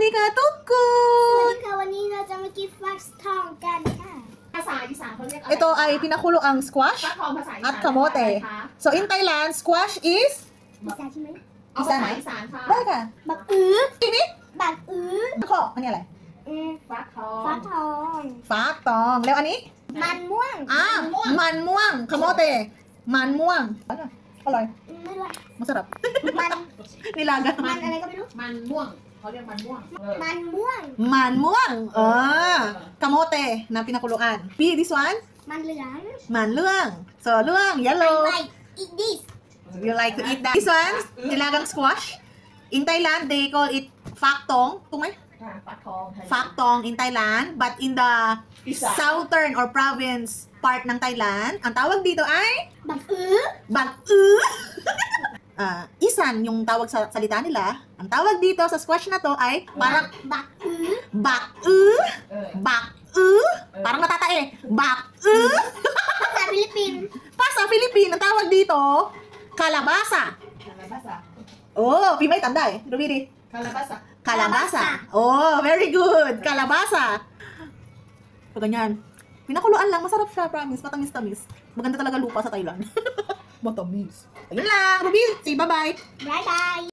ดีค่ะทุกค สวัส น ดีค่ะวันนี้เราจะมากินฟักทองกันค่ะ ภาษาอีสานเขาเรียกอะไร Ito ay pinakuloang squash ฟักทองภาษาอีสาน at kamote. So in Thailand, squash is อีสานใช่ไหม เอาภาษาอีสานค่ะ ได้ค่ะ บักอื้อ ทีนี้ บักอื้อ ข้ออันนี้อะไร ฟักทอง ฟักทอง ฟักทองแล้วอันนี้ มันม่วง มันม่วงคาโมเตมันม่วงอร่อย ไม่รู้ masarap มัน nilaga มันอะไรก็ไม่รู้ มันม่วงเขาเรียกมันม่วง มันม่วง มันม่วงkamote na pinakuluan B this one มันเหลือง มันเรื่อง so เรื่อง yellow I like eat this you like to eat that this one nilagang squash in Thailand they call it phak tong ถูกไหม ฟักทอง phak tong in Thailand but in the อีสาน southern or province part ng Thailand ang tawag dito ay บักอื้อ bag-u. Isan yung tawag sa salita nila. Ang tawag dito sa squash na to ay parang บักอื้อ bak-u. เออ Bak-u. Parang natatae. Bak-u. ภาษาฟิลิปปินส์ Pa sa Philippine, ang tawag dito, kalabasa. คาราบาสะ Oh, Pimay tanda eh. Rumiri. คาราบาสะ Kalabasa. Oh, very good. Kalabasa. So, ganyan. Pinakuluan lang. Masarap siya, promise. Matamis-tamis. Maganda talaga lupa sa Thailand. Matamis. Ayun lang. Ruby, say bye-bye. bye bye